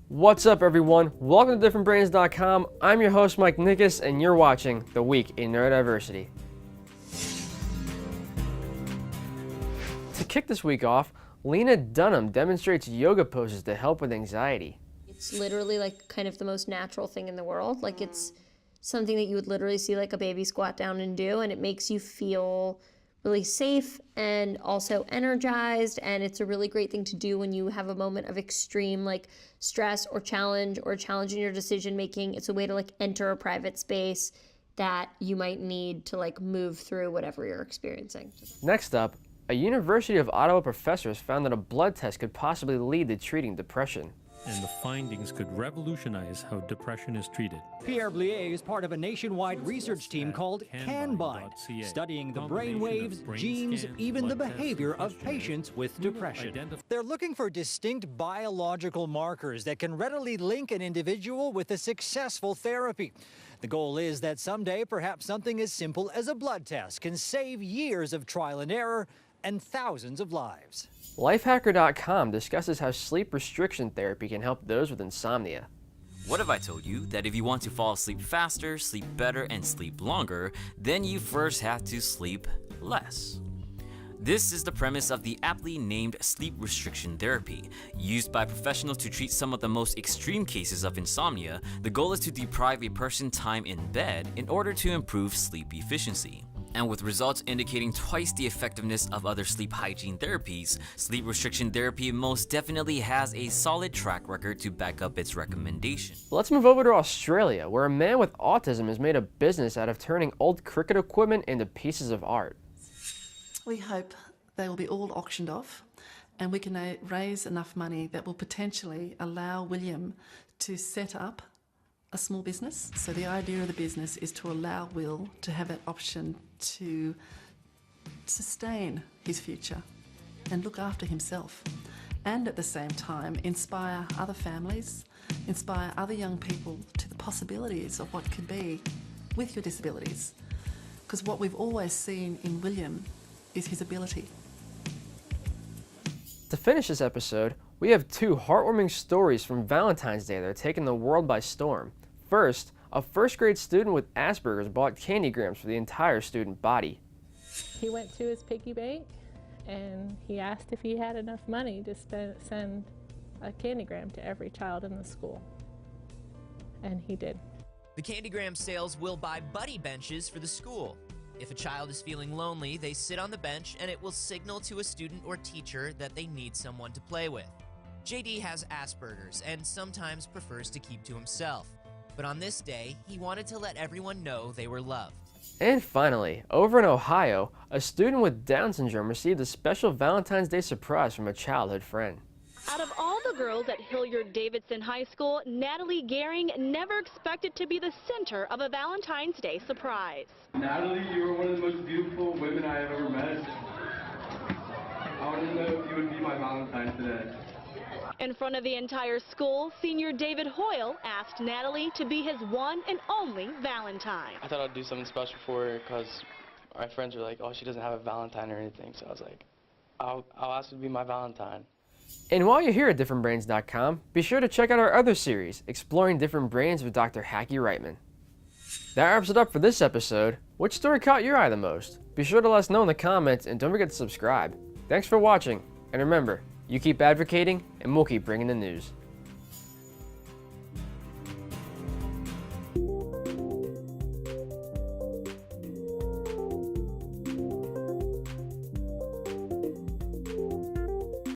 What's up, everyone? Welcome to differentbrains.com. I'm your host, Mike Nickas, and you're watching The Week in Neurodiversity. To kick this week off, Lena Dunham demonstrates yoga poses to help with anxiety. It's literally like kind of the most natural thing in the world. Like it's something that you would literally see like a baby squat down and do, and it makes you feel really safe and also energized, and it's a really great thing to do when you have a moment of extreme like stress or challenge in your decision making. It's a way to like enter a private space that you might need to like move through whatever you're experiencing. Next up, a University of Ottawa professor has found that a blood test could possibly lead to treating depression. And the findings could revolutionize how depression is treated. Pierre Blier is part of a nationwide research team called CanBind, studying the brain waves, genes, even the behavior of patients with depression. They're looking for distinct biological markers that can readily link an individual with a successful therapy. The goal is that someday perhaps something as simple as a blood test can save years of trial and error and thousands of lives. Lifehacker.com discusses how sleep restriction therapy can help those with insomnia. What if I told you that if you want to fall asleep faster, sleep better, and sleep longer, then you first have to sleep less? This is the premise of the aptly named sleep restriction therapy. Used by professionals to treat some of the most extreme cases of insomnia, the goal is to deprive a person time in bed in order to improve sleep efficiency. And with results indicating twice the effectiveness of other sleep hygiene therapies, sleep restriction therapy most definitely has a solid track record to back up its recommendation. Let's move over to Australia, where a man with autism has made a business out of turning old cricket equipment into pieces of art. We hope they will be all auctioned off and we can raise enough money that will potentially allow William to set up a small business. So the idea of the business is to allow Will to have that option to sustain his future and look after himself, and at the same time inspire other families, inspire other young people to the possibilities of what could be with your disabilities. Because what we've always seen in William is his ability. To finish this episode, we have two heartwarming stories from Valentine's Day that are taking the world by storm. First, a first grade student with Asperger's bought candy grams for the entire student body. He went to his piggy bank and he asked if he had enough money to send a candygram to every child in the school. And he did. The candygram sales will buy buddy benches for the school. If a child is feeling lonely, they sit on the bench and it will signal to a student or teacher that they need someone to play with. JD has Asperger's and sometimes prefers to keep to himself. But on this day, he wanted to let everyone know they were loved. And finally, over in Ohio, a student with Down syndrome received a special Valentine's Day surprise from a childhood friend. Out of all the girls at Hilliard-Davidson High School, Natalie Gehring never expected to be the center of a Valentine's Day surprise. Natalie, you are one of the most beautiful women I have ever met. I want to know if you would be my Valentine today. In front of the entire school, senior David Hoyle asked Natalie to be his one and only Valentine. I thought I'd do something special for her because my friends were like, oh, she doesn't have a Valentine or anything. So I was like, I'll ask her to be my Valentine. And while you're here at differentbrains.com, be sure to check out our other series, Exploring Different Brains with Dr. Hacky Reitman. That wraps it up for this episode. Which story caught your eye the most? Be sure to let us know in the comments and don't forget to subscribe. Thanks for watching, and remember, you keep advocating and we'll keep bringing the news.